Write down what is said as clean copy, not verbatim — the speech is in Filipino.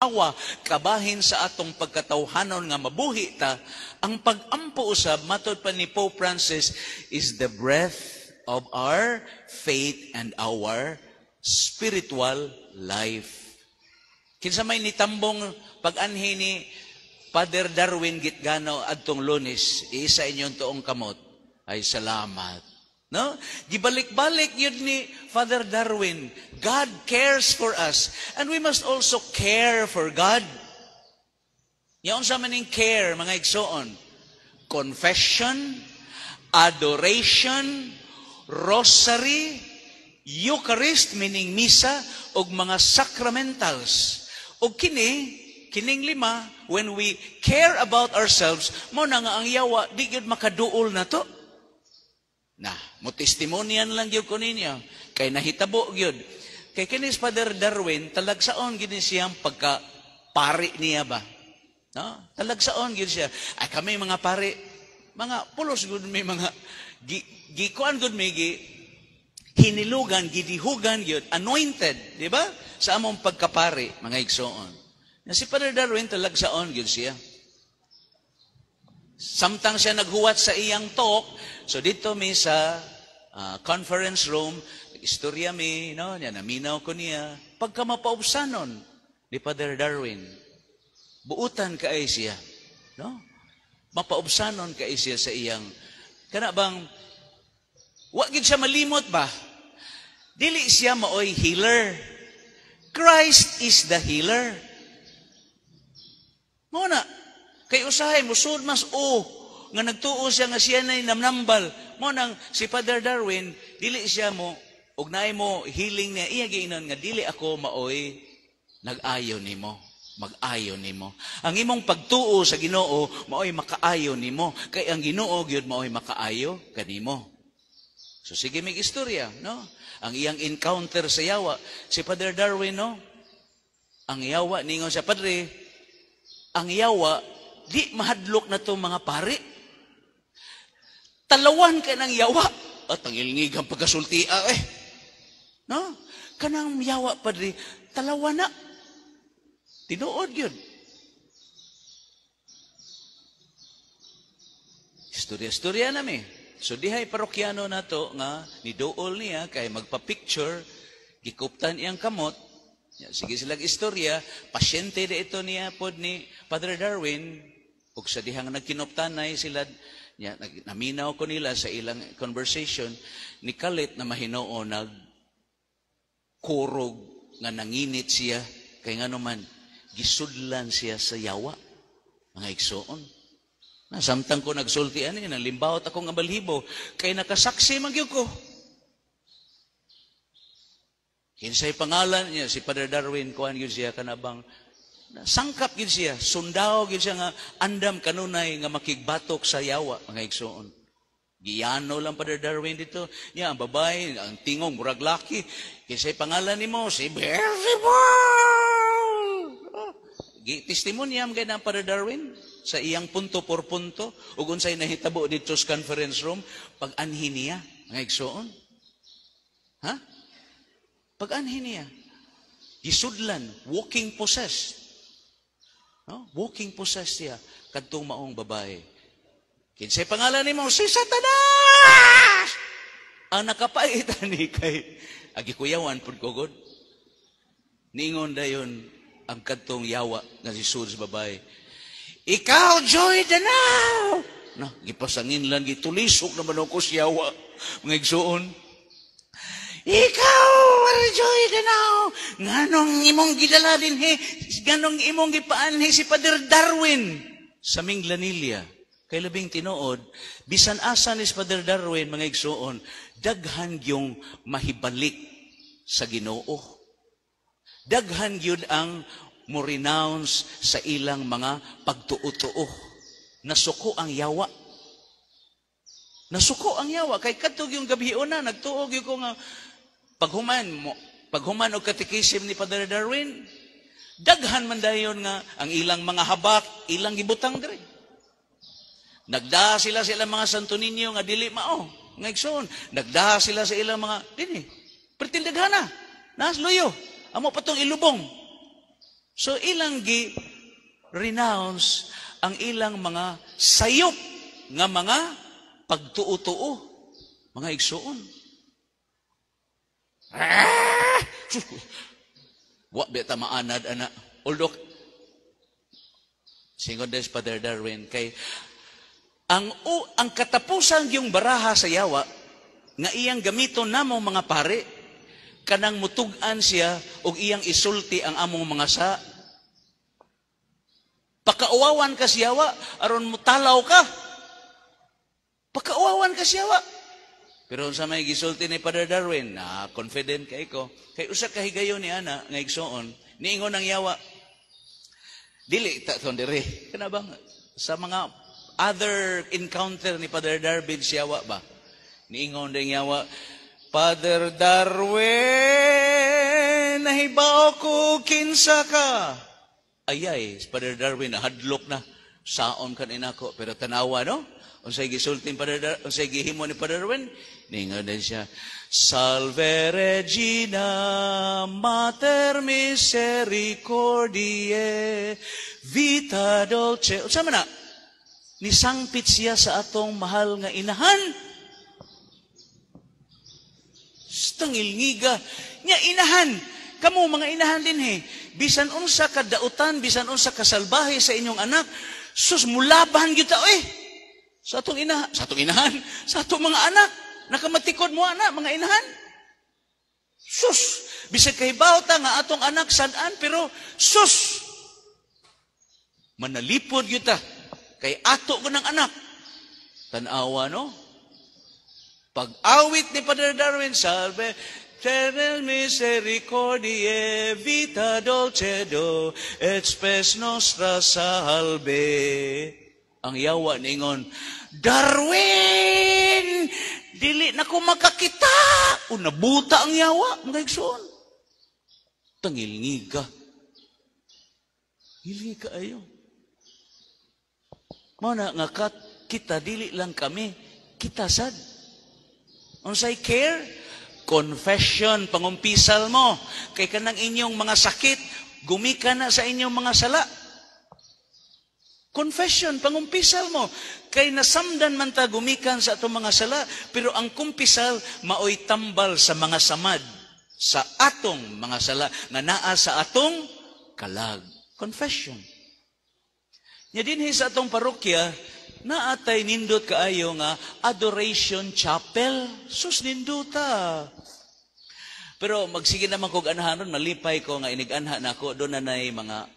awa kabahin sa atong pagkatawhanon nga mabuhi ta, ang pag-ampo usab matod pa ni Pope Francis is the breath of our faith and our spiritual life. Kinsa may nitambong pag-anhi ni Father Darwin Gitgano adtong Lunes, isa inyong tuong kamot, ay salamat. No? Gibalik-balik yun ni Father Darwin. God cares for us. And we must also care for God. Yaon sa maning care, mga igsoon. Confession, adoration, rosary, Eucharist, meaning misa, og mga sacramentals. Og kining lima, when we care about ourselves, mo na nga ang yawa, di yun makaduol na to. Mo testimonian lang gyud ko ninyo kay nahitabo gyud kay kinis Father Darwin talagsaon gid siyang pagka pari niya ba, no? Talagsaon gyud siya ay kami mga pari mga pulos gud may mga gikuan gud may hinilugan gidihugan gyud anointed, di ba, sa among pagkapari mga igsoon. Na si Father Darwin talagsaon gyud siya. Samtang siya naghuwat sa iyang talk, so dito mi sa conference room, istorya mi, no, naminaw ko niya, pagka mapaubsanon ni Father Darwin, buutan kaay siya, no? Mapaubsanon kaay siya sa iyang, kana bang, wa gid siya malimot ba? Dili siya maoy healer. Christ is the healer. Muna, kay usahay musud mas nga nagtuo siya nga siya na namnambal. Mo nang si Father Darwin dili siya mo og naay mo healing niya iya giinon nga dili ako maoy nag-ayo nimo, mag-ayo nimo. Ang imong pagtuo sa Ginoo maoy makaayo nimo kay ang Ginoo gyud maoy makaayo kanimo. So sige mig istorya, no? Ang iyang encounter sa yawa si Father Darwin, no? Ang yawa ningon sa padre, ang yawa di mahadlok na to mga pari. Talawan ka ng yawa. At ang ilingig ang pagkasultia no? Kanang yawa padre, talawan na. Tinuod yun. Istorya-istorya nami. So dihay parokyano na to nga niduol niya kay magpa-picture, gikuptan iyang kamot. Sige silang istorya, pasyente de ito niya pod ni Father Darwin. Ug sa dihang nagkinuptanay sila, naminaw ko nila sa ilang conversation, ni kalit na Mahinoo nagkurog nga nanginit siya, kay nga naman, gisudlan siya sa yawa, mga igsoon. Samtang ko nagsultian niya, nalimbawat akong abalhibo, kay nakasaksi magyug ko. Kinsay pangalan niya, si Father Darwin, kuhan yun siya kanabang, sangkap gid siya, sundao gid siya nga andam kanunay nga makigbatok sa yawa, mga igsoon. Giyano lang Father Darwin dito. Ang babae, ang tingong murag laki. Kinsay pangalan nimo? Si Beelzebul. Testimonyam gid ang Father Darwin sa iyang punto por punto ug unsay nahitabo dito sa conference room pag-anhi niya, mga igsoon. Pag-anhi niya. Gisudlan, walking possessed. No? Walking possessed siya kadtong maong babae. Kinsay pangalan nimo? Si Satanas! Ang nakapaitan ni kay agikuyawan pud ko god. Ningon dayon ang kadtong yawa nga si Sus babae. Ikaw Joy Danao! No, gipasangin lang gitulisok naman ako si yawa, mga igsoon. Ikaw, Joy Danao, nganong imong gidala din nganong imong gipaanhi si Father Darwin sa Minglanilla. Kay labing tinuod, bisan asa ni Father Darwin, mga igsoon, daghan yung mahibalik sa Ginoo. Daghan yun ang mo-renounce sa ilang mga pagtuo-tuo. Nasuko ang yawa. Nasuko ang yawa. Kay katog yung gabion na, nagtuog yung ko nga, paghuman o katikisim ni Father Darwin, daghan man dayon nga ang ilang mga habak, ilang gibutang diri. Nagdaha sila sa ilang mga Santo Niño nga dili mao, nga igsoon. Nagdaha sila sa ilang mga dini. Pertil daghana. Nas luyo. Amo patong ilubong. So ilang renounce ang ilang mga sayop nga mga pagtuo-tuo, mga igsuon. Wa beta maanad ana. Although singon des Father Darwin kay ang katapusan yung baraha sa yawa nga iyang gamiton namo mga pare kanang mutug-an siya og iyang isulti ang among mga sa. Pakauwawan ka siyawa aron mutalaw ka. Pakauwawan ka siyawa. Pero sa may gisulti ni Father Darwin, na confident kay ko, kay usa ka higayon ni ana nga igsoon, niingon ang yawa. Dili ta ton dire. Kana bang sa mga other encounter ni Father Darwin siyawa ba? Niingon ding yawa, Father Darwin, nahibaw ko kinsa ka. Ayay, Father Darwin, hadlok na. Saon ka ninako. Pero tanawa, no? Unsay gisulti ni Father Darwin, unsay gihimo ni Father Darwin, ningon din siya, Salve Regina, Mater Misericordiae, Vita Dolce. Unsa man na? Nisangpit siya sa atong mahal nga inahan. Tangilngiga. Nya inahan. Kamu mga inahan din he. Bisan unsa ka dautan, bisan unsa ka salbahe sa inyong anak, sus mulaban gyud ta sa atong inahan, sa atong mga anak, nakamatikod mo anak, mga inahan. Sus, bisan kahibaw ta nga atong anak sad-an, pero sus, manalipod gyud ta kay ato ko ng anak. Tanawa, no? Pag-awit ni Father Darwin, Salve Terel Misericordiae, Vita Dolcedo, et spes nostra salve. Ang yawa ningon, Darwin! Dili na ko makakita! O nabuta ang yawa, mga igsoon. Tangilngiga. Hilngiga ayo. Mana nga kita, dili lang kami, kita sad. Unsay care? Confession, pangumpisal mo. Kay kanang inyong mga sakit, gumikan na sa inyong mga sala. Confession, pangumpisal mo. Kay nasamdan man ta gumikan sa atong mga sala, pero ang kumpisal, maoy tambal sa mga samad, sa atong mga sala, nga naa sa atong kalag. Confession. Nya dinhi sa atong parokya, naatay nindot kaayo nga adoration chapel. Sus ninduta. Pero magsige naman kog anahanon, malipay ko nga inig-anha nako, doon na nay mga